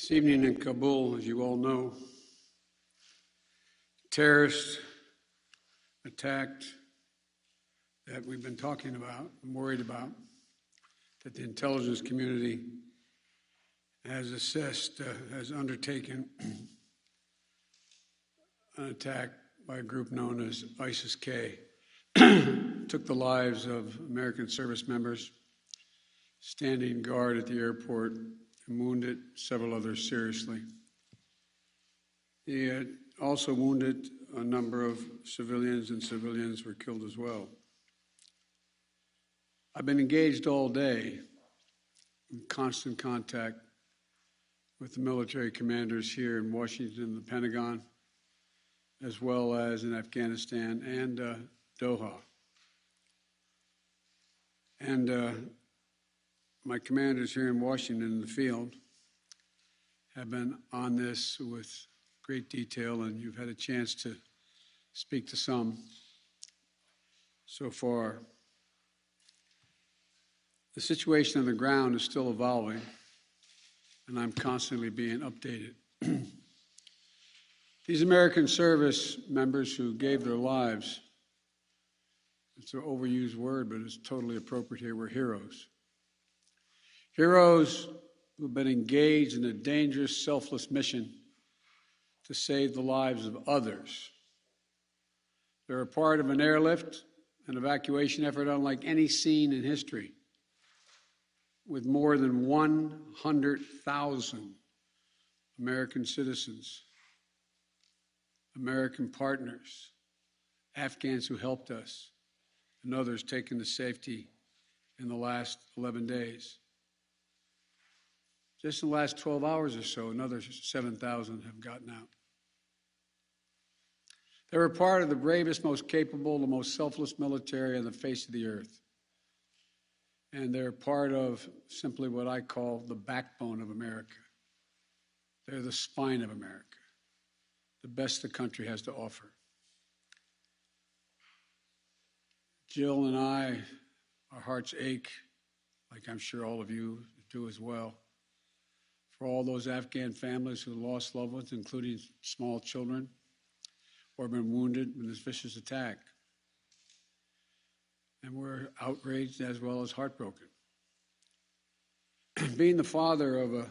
This evening in Kabul, as you all know, terrorist attack that we've been talking about and worried about, that the intelligence community has assessed, has undertaken an attack by a group known as ISIS-K. Took the lives of American service members standing guard at the airport and wounded several others seriously. He had also wounded a number of civilians, and civilians were killed as well. I've been engaged all day in constant contact with the military commanders here in Washington and the Pentagon, as well as in Afghanistan and Doha. And my commanders here in Washington in the field have been on this with great detail, and you've had a chance to speak to some so far. The situation on the ground is still evolving, and I'm constantly being updated. These American service members who gave their lives, it's an overused word, but it's totally appropriate here, were heroes. Heroes who've been engaged in a dangerous, selfless mission to save the lives of others. They're a part of an airlift, an evacuation effort unlike any seen in history, with more than 100,000 American citizens, American partners, Afghans who helped us, and others taken to safety in the last 11 days. Just in the last 12 hours or so, another 7,000 have gotten out. They were part of the bravest, most capable, the most selfless military on the face of the earth. And they're part of simply what I call the backbone of America. They're the spine of America, the best the country has to offer. Jill and I, our hearts ache, like I'm sure all of you do as well, for all those Afghan families who lost loved ones, including small children, or been wounded in this vicious attack. And we're outraged as well as heartbroken. Being the father of an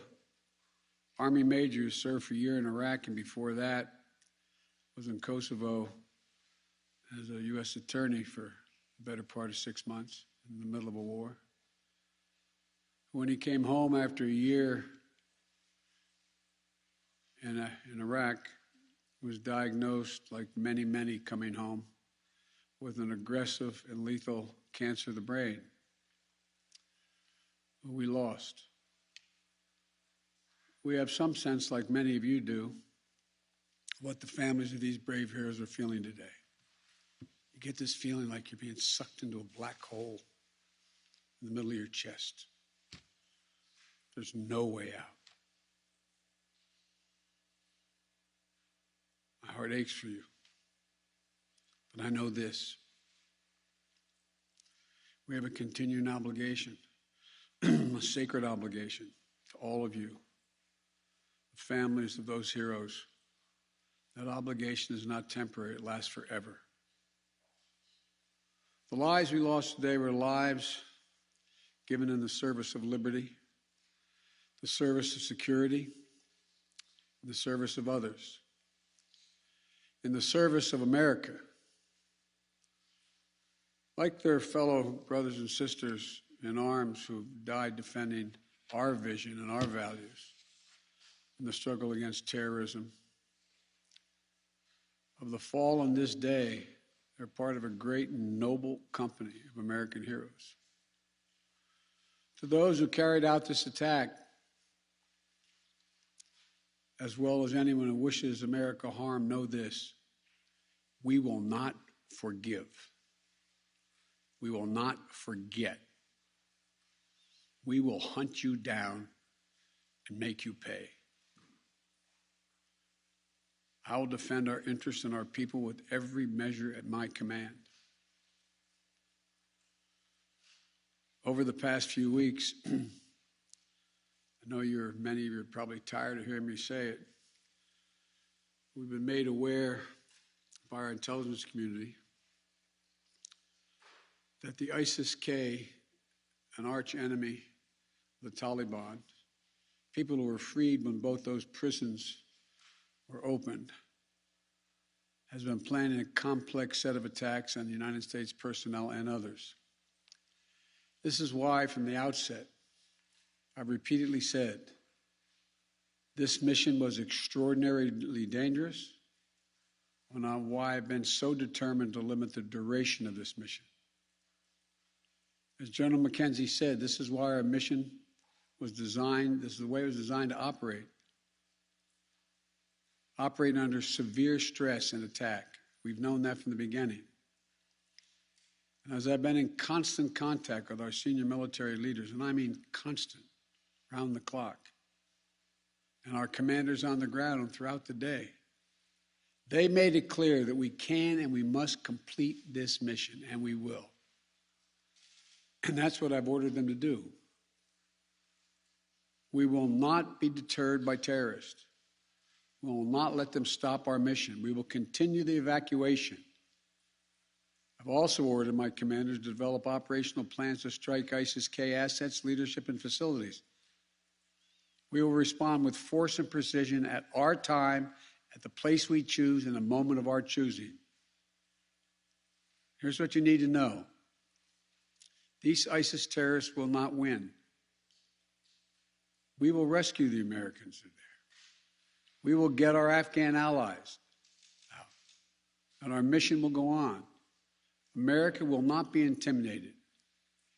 Army major who served for a year in Iraq, and before that was in Kosovo as a U.S. attorney for the better part of 6 months in the middle of a war. When he came home after a year in Iraq, was diagnosed, like many, many coming home, with an aggressive and lethal cancer of the brain. We lost. We have some sense, like many of you do, what the families of these brave heroes are feeling today. You get this feeling like you're being sucked into a black hole in the middle of your chest. There's no way out. My heart aches for you. But I know this. We have a continuing obligation, a sacred obligation to all of you, the families of those heroes. That obligation is not temporary, it lasts forever. The lives we lost today were lives given in the service of liberty, the service of security, the service of others, in the service of America. Like their fellow brothers and sisters in arms who died defending our vision and our values in the struggle against terrorism. Of the fallen this day, they're part of a great and noble company of American heroes. To those who carried out this attack, as well as anyone who wishes America harm, know this: we will not forgive. We will not forget. We will hunt you down and make you pay. I will defend our interests and our people with every measure at my command. Over the past few weeks, a I know many of you are probably tired of hearing me say it. We've been made aware by our intelligence community that the ISIS-K, an arch enemy of the Taliban, people who were freed when both those prisons were opened, has been planning a complex set of attacks on the United States personnel and others. This is why, from the outset, I've repeatedly said this mission was extraordinarily dangerous, and why I've been so determined to limit the duration of this mission. As General McKenzie said, this is why our mission was designed, this is the way it was designed to operate under severe stress and attack. We've known that from the beginning. And as I've been in constant contact with our senior military leaders, and I mean constant, round the clock, and our commanders on the ground and throughout the day, they made it clear that we can and we must complete this mission, and we will. And that's what I've ordered them to do. We will not be deterred by terrorists. We will not let them stop our mission. We will continue the evacuation. I've also ordered my commanders to develop operational plans to strike ISIS-K assets, leadership, and facilities. We will respond with force and precision at our time, at the place we choose, in a moment of our choosing. Here's what you need to know. These ISIS terrorists will not win. We will rescue the Americans there. We will get our Afghan allies out, and our mission will go on. America will not be intimidated,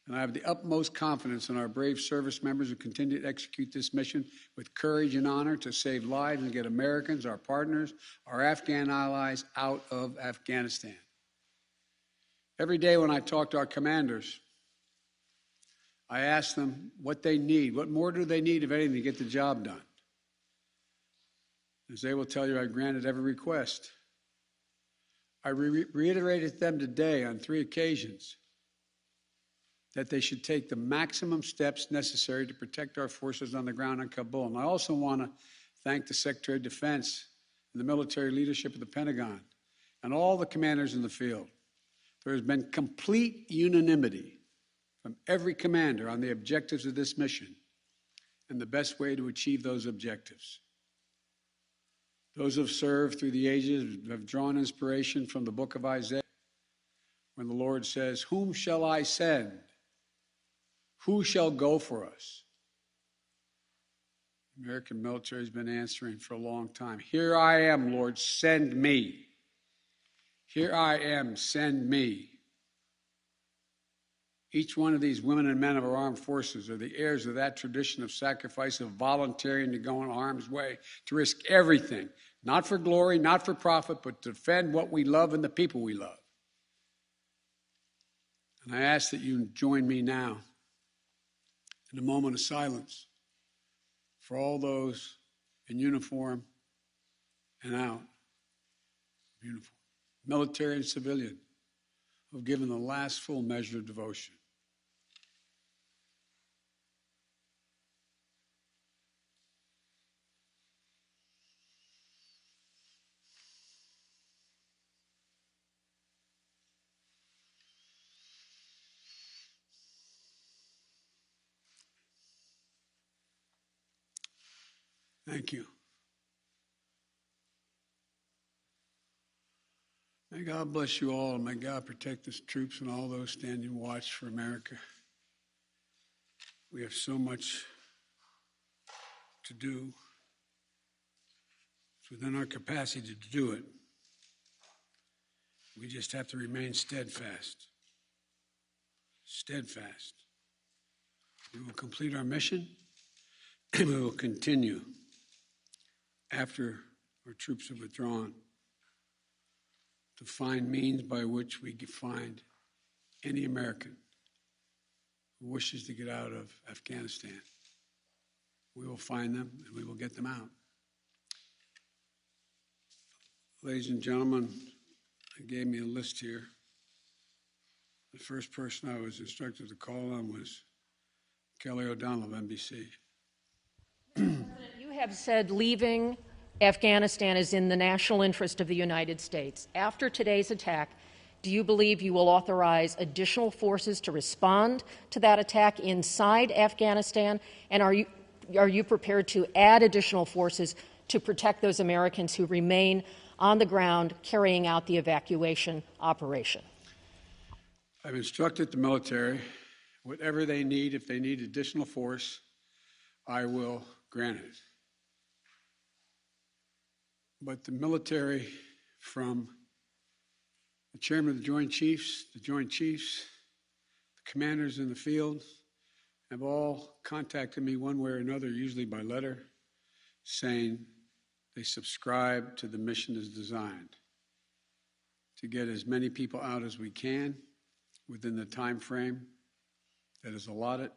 and I have the utmost confidence in our brave service members who continue to execute this mission with courage and honor to save lives and get Americans, our partners, our Afghan allies out of Afghanistan. Every day when I talk to our commanders, I ask them what they need. What more do they need, if anything, to get the job done? As they will tell you, I granted every request. I reiterated to them today on 3 occasions that they should take the maximum steps necessary to protect our forces on the ground in Kabul. And I also want to thank the Secretary of Defense and the military leadership of the Pentagon and all the commanders in the field. There has been complete unanimity from every commander on the objectives of this mission and the best way to achieve those objectives. Those who have served through the ages have drawn inspiration from the book of Isaiah, when the Lord says, "Whom shall I send? Who shall go for us?" The American military has been answering for a long time. "Here I am, Lord, send me. Here I am, send me." Each one of these women and men of our armed forces are the heirs of that tradition of sacrifice, of volunteering to go in harm's way, to risk everything, not for glory, not for profit, but to defend what we love and the people we love. And I ask that you join me now in a moment of silence for all those in uniform and out of uniform, military and civilian, who have given the last full measure of devotion. Thank you. May God bless you all, and may God protect the troops and all those standing watch for America. We have so much to do. It's within our capacity to do it. We just have to remain steadfast. Steadfast. We will complete our mission, and we will continue after our troops have withdrawn to find means by which we can find any American who wishes to get out of Afghanistan. We will find them and we will get them out. Ladies and gentlemen, they gave me a list here. The first person I was instructed to call on was Kelly O'Donnell of NBC. have said leaving Afghanistan is in the national interest of the United States. After today's attack, do you believe you will authorize additional forces to respond to that attack inside Afghanistan? And are you prepared to add additional forces to protect those Americans who remain on the ground carrying out the evacuation operation? I've instructed the military, whatever they need, if they need additional force, I will grant it. But the military, from the chairman of the Joint Chiefs, the commanders in the field, have all contacted me one way or another, usually by letter, saying they subscribe to the mission as designed to get as many people out as we can within the time frame that is allotted.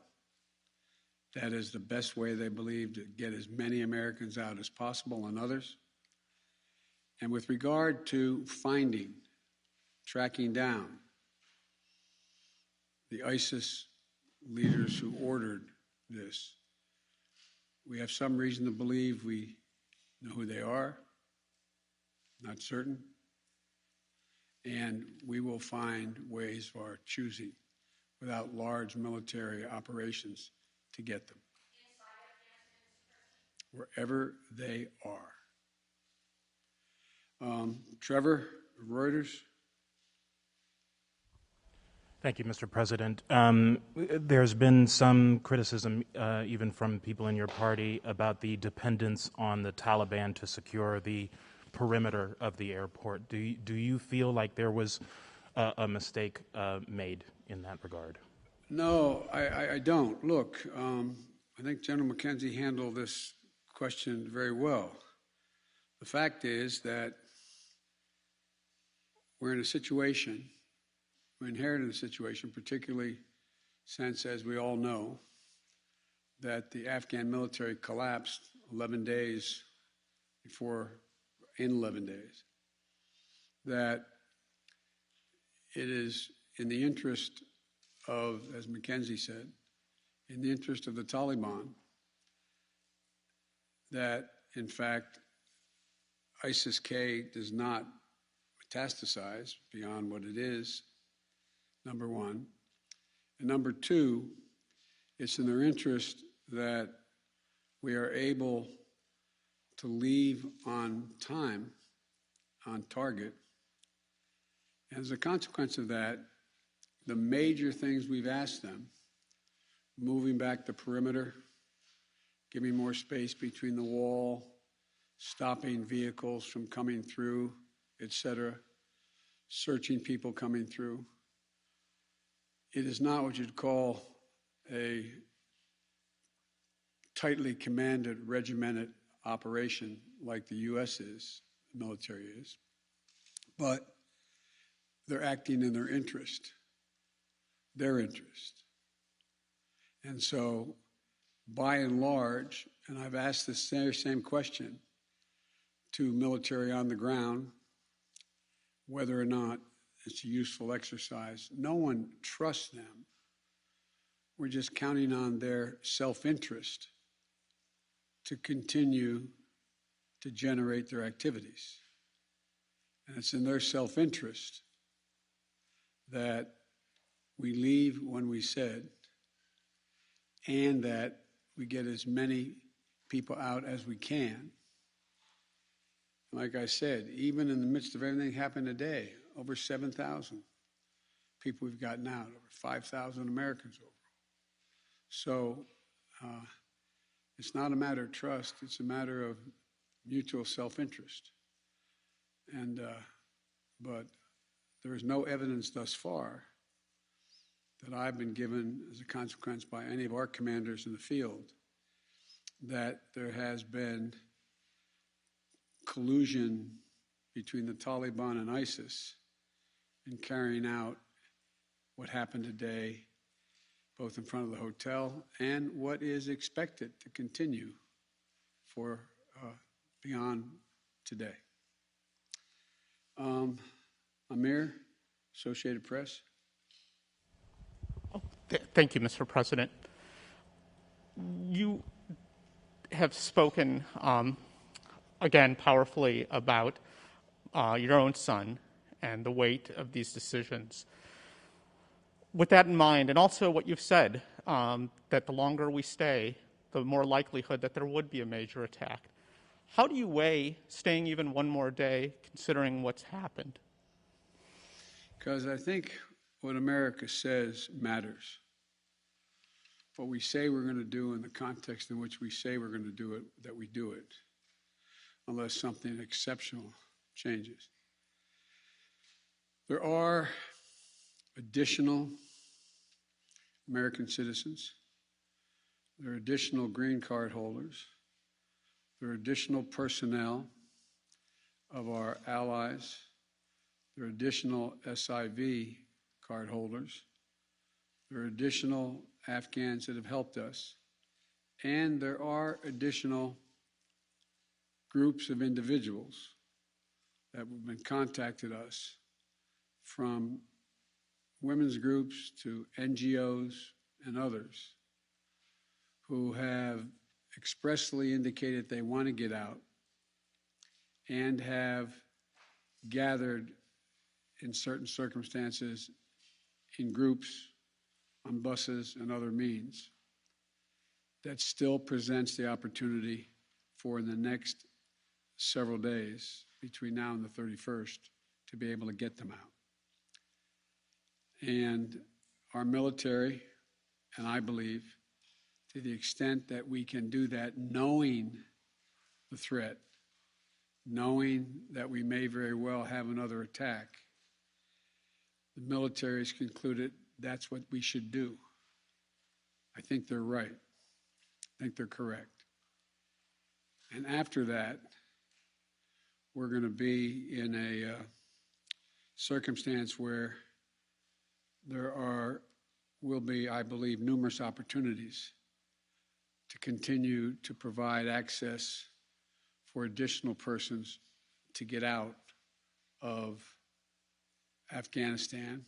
That is the best way, they believe, to get as many Americans out as possible and others. And with regard to finding, tracking down the ISIS leaders who ordered this, we have some reason to believe we know who they are, not certain, and we will find ways of our choosing without large military operations to get them wherever they are. Trevor, Reuters. Thank you, Mr. President. There's been some criticism, even from people in your party, about the dependence on the Taliban to secure the perimeter of the airport. Do you feel like there was a mistake made in that regard? No, I don't. Look, I think General McKenzie handled this question very well. The fact is that we're in a situation, we inherited a situation, particularly since, as we all know, that the Afghan military collapsed 11 days before, in 11 days, that it is in the interest of, as McKenzie said, in the interest of the Taliban that, in fact, ISIS-K does not metastasize beyond what it is, number one. And number two, it's in their interest that we are able to leave on time, on target. And as a consequence of that, the major things we've asked them, moving back the perimeter, giving more space between the wall, stopping vehicles from coming through, etc., searching people coming through. It is not what you'd call a tightly commanded, regimented operation like the U.S. is, the military is, but they're acting in their interest. And so, by and large, and I've asked this same question to military on the ground, whether or not it's a useful exercise. No one trusts them. We're just counting on their self-interest to continue to generate their activities. And it's in their self-interest that we leave when we said, and that we get as many people out as we can. Like I said, even in the midst of everything that happened today, over 7,000 people we've gotten out, over 5,000 Americans overall. So it's not a matter of trust, it's a matter of mutual self-interest. And but there is no evidence thus far that I've been given as a consequence by any of our commanders in the field that there has been collusion between the Taliban and ISIS in carrying out what happened today, both in front of the hotel and what is expected to continue for beyond today. Amir, Associated Press. Thank you, Mr. President. You have spoken, again, powerfully about your own son and the weight of these decisions. With that in mind, and also what you've said, that the longer we stay, the more likelihood that there would be a major attack. How do you weigh staying even one more day, considering what's happened? Because I think what America says matters. What we say we're going to do in the context in which we say we're going to do it, that we do it, unless something exceptional changes. There are additional American citizens. There are additional green card holders. There are additional personnel of our allies. There are additional SIV card holders. There are additional Afghans that have helped us. And there are additional groups of individuals that have been contacted us, from women's groups to NGOs and others, who have expressly indicated they want to get out and have gathered in certain circumstances in groups, on buses and other means. That still presents the opportunity for, in the next several days between now and the 31st, to be able to get them out. And our military, and I believe, to the extent that we can do that, knowing the threat, knowing that we may very well have another attack, the military has concluded that's what we should do. I think they're right. I think they're correct. And after that, we're going to be in a circumstance where will be, I believe, numerous opportunities to continue to provide access for additional persons to get out of Afghanistan,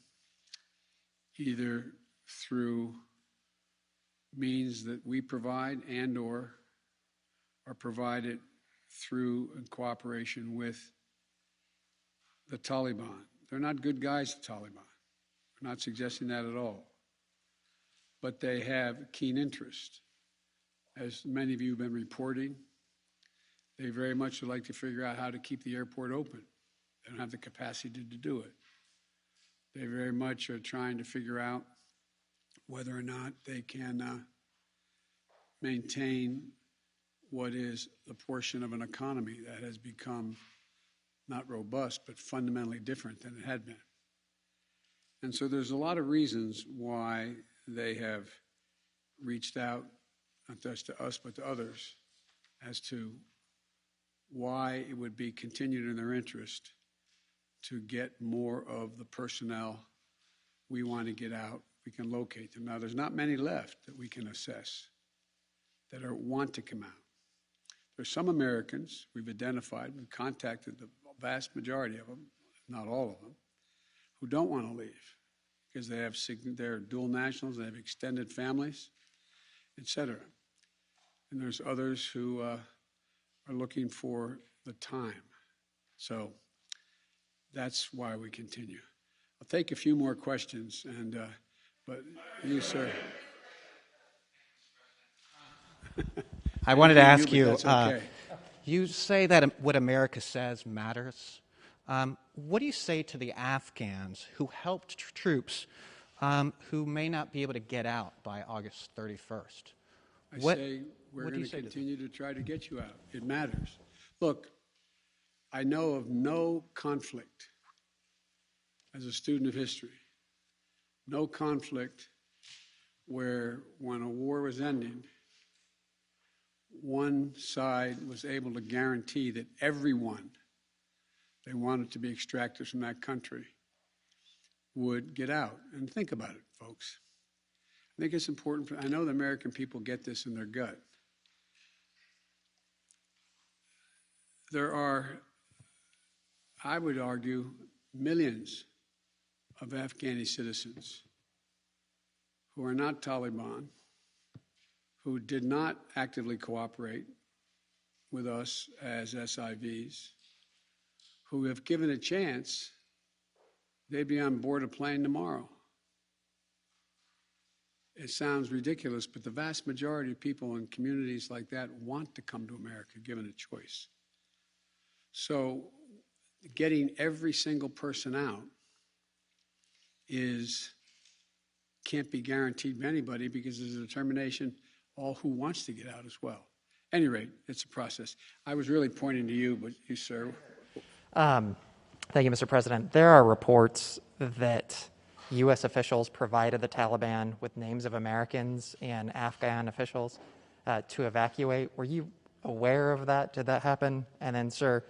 either through means that we provide and or are provided through in cooperation with the Taliban. They're not good guys, the Taliban. I'm not suggesting that at all. But they have keen interest. As many of you have been reporting, they very much would like to figure out how to keep the airport open. They don't have the capacity to do it. They very much are trying to figure out whether or not they can maintain what is the portion of an economy that has become not robust, but fundamentally different than it had been. And so there's a lot of reasons why they have reached out, not just to us, but to others, as to why it would be continued in their interest to get more of the personnel we want to get out. We can locate them. Now, there's not many left that we can assess that want to come out. There's some Americans we've identified, we've contacted the vast majority of them, not all of them, who don't want to leave because they're dual nationals, they have extended families, et cetera. And there's others who are looking for the time. So that's why we continue. I'll take a few more questions, but you, sir. I wanted to ask you, okay. You say that what America says matters. What do you say to the Afghans who helped troops who may not be able to get out by August 31st? I say we're going to continue to try to get you out. It matters. Look, I know of no conflict, as a student of history, no conflict where when a war was ending, one side was able to guarantee that everyone they wanted to be extracted from that country would get out. And think about it, folks. I think it's important. I know the American people get this in their gut. There are, I would argue, millions of Afghani citizens who are not Taliban, who did not actively cooperate with us as SIVs who, if given a chance, they'd be on board a plane tomorrow. It sounds ridiculous, but the vast majority of people in communities like that want to come to America given a choice. So getting every single person out can't be guaranteed by anybody because there's a determination all who wants to get out as well. At any rate, it's a process. I was really pointing to you, but you, sir. Thank you, Mr. President. There are reports that U.S. officials provided the Taliban with names of Americans and Afghan officials to evacuate. Were you aware of that? Did that happen? And then, sir,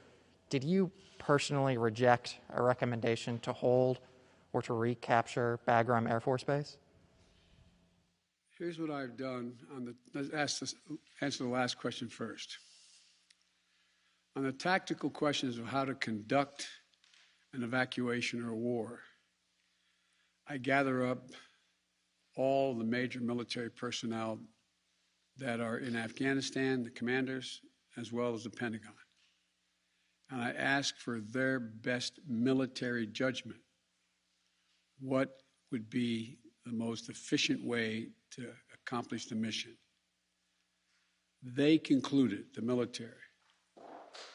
did you personally reject a recommendation to hold or to recapture Bagram Air Force Base? Here's what I've done. Let's answer the last question first. On the tactical questions of how to conduct an evacuation or a war, I gather up all the major military personnel that are in Afghanistan, the commanders, as well as the Pentagon. And I ask for their best military judgment. What would be the most efficient way to accomplish the mission? They concluded, the military,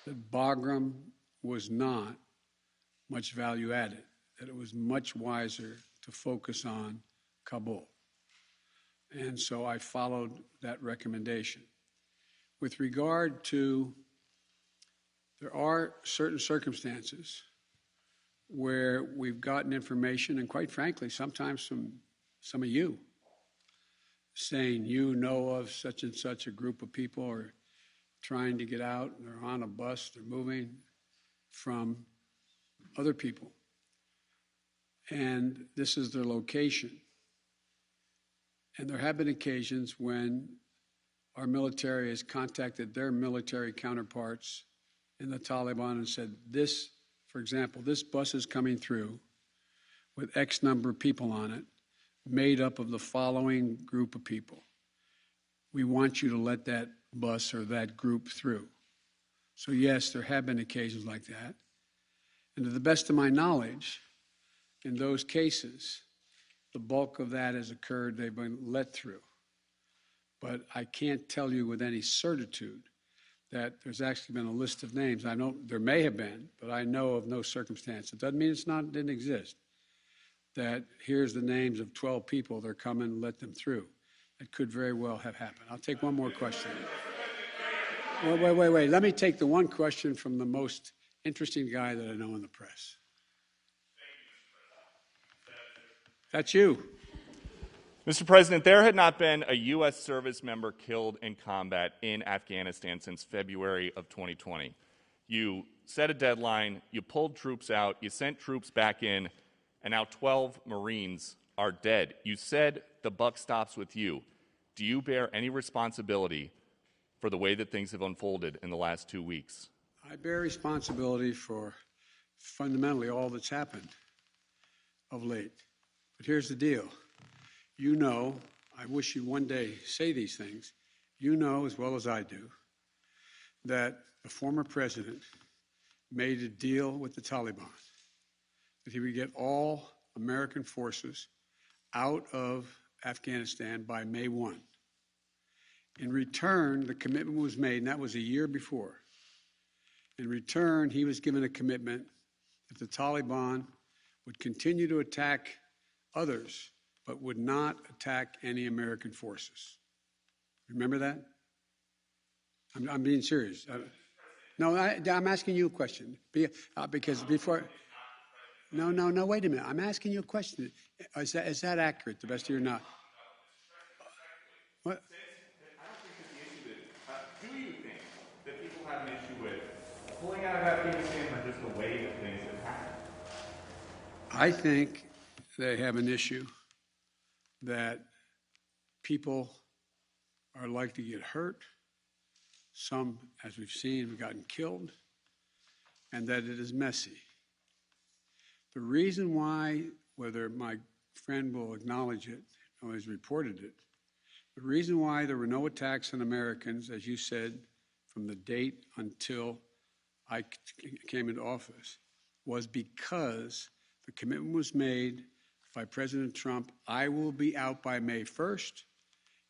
that Bagram was not much value added, that it was much wiser to focus on Kabul. And so I followed that recommendation. With regard to, there are certain circumstances where we've gotten information, and quite frankly, sometimes from some of you, saying you know of such and such a group of people are trying to get out, and they're on a bus, they're moving from other people. And this is their location. And there have been occasions when our military has contacted their military counterparts in the Taliban and said, this, for example, this bus is coming through with X number of people on it, made up of the following group of people. We want you to let that bus or that group through. So yes, there have been occasions like that. And to the best of my knowledge, in those cases, the bulk of that has occurred, they've been let through. But I can't tell you with any certitude that there's actually been a list of names. I know there may have been, but I know of no circumstance. It doesn't mean didn't exist. That here's the names of 12 people, they're coming, let them through. It could very well have happened. I'll take one more question. Wait. Let me take the one question from the most interesting guy that I know in the press. That's you. Mr. President, there had not been a U.S. service member killed in combat in Afghanistan since February of 2020. You set a deadline, you pulled troops out, you sent troops back in, and now 12 Marines are dead. You said the buck stops with you. Do you bear any responsibility for the way that things have unfolded in the last 2 weeks? I bear responsibility for fundamentally all that's happened of late. But here's the deal. You know, I wish you'd one day say these things. You know as well as I do that the former president made a deal with the Taliban that he would get all American forces out of Afghanistan by May 1. In return, the commitment was made, and that was a year before. In return, he was given a commitment that the Taliban would continue to attack others, but would not attack any American forces. Remember that? I'm being serious. No, I'm asking you a question. Because before... No, wait a minute. I'm asking you a question. Is that accurate, the best of your knowledge? What? I don't think that the issue is, do you think that people have an issue with pulling out of Afghanistan or just the way that things have happened? I think they have an issue that people are likely to get hurt. Some, as we've seen, have gotten killed, and that it is messy. The reason why, whether my friend will acknowledge it or has reported it, the reason why there were no attacks on Americans, as you said, from the date until I came into office was because the commitment was made by President Trump, I will be out by May 1st.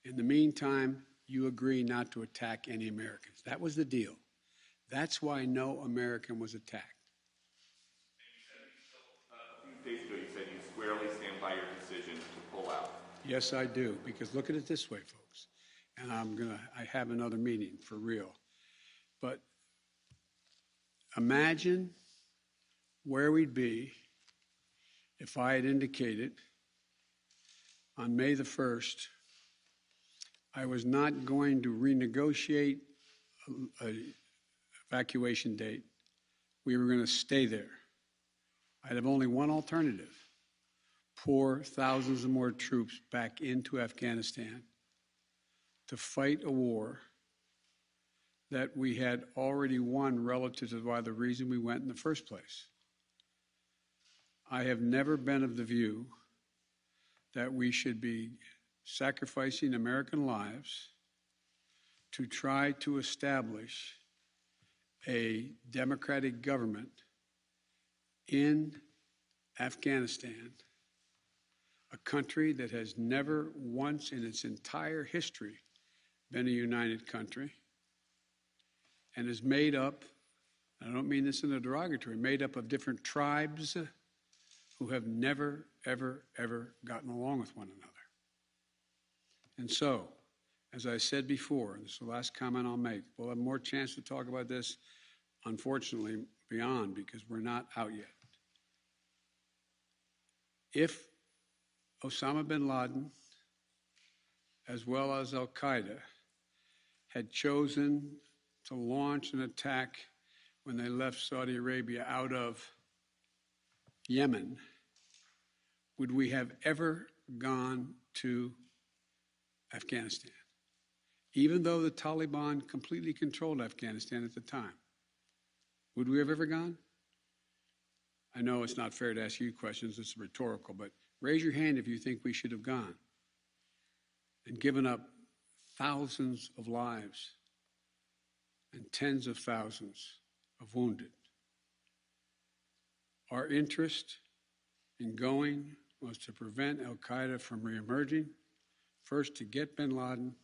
In the meantime, you agree not to attack any Americans. That was the deal. That's why no American was attacked. A few days ago, you said you squarely stand by your decision to pull out. Yes, I do, because look at it this way, folks, and I have another meeting for real. But imagine where we'd be if I had indicated on May the 1st I was not going to renegotiate an evacuation date. We were going to stay there. I'd have only one alternative: pour thousands of more troops back into Afghanistan to fight a war that we had already won relative to why the reason we went in the first place. I have never been of the view that we should be sacrificing American lives to try to establish a democratic government in Afghanistan, a country that has never once in its entire history been a united country and is made up, I don't mean this in a derogatory, made up of different tribes who have never, ever, ever gotten along with one another. And so, as I said before, and this is the last comment I'll make, we'll have more chance to talk about this, unfortunately, beyond, because we're not out yet. If Osama bin Laden, as well as al-Qaeda, had chosen to launch an attack when they left Saudi Arabia out of Yemen, would we have ever gone to Afghanistan? Even though the Taliban completely controlled Afghanistan at the time, would we have ever gone? I know it's not fair to ask you questions, it's rhetorical, but raise your hand if you think we should have gone and given up thousands of lives and tens of thousands of wounded. Our interest in going was to prevent al-Qaeda from reemerging, first to get bin Laden,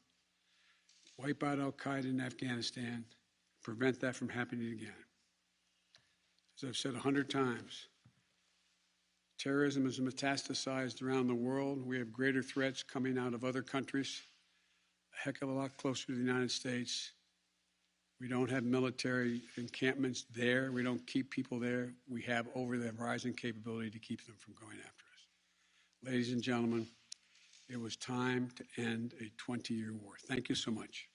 wipe out al-Qaeda in Afghanistan, prevent that from happening again. As I've said 100 times, terrorism is metastasized around the world. We have greater threats coming out of other countries, a heck of a lot closer to the United States. We don't have military encampments there. We don't keep people there. We have over-the-horizon capability to keep them from going after us. Ladies and gentlemen, it was time to end a 20-year war. Thank you so much.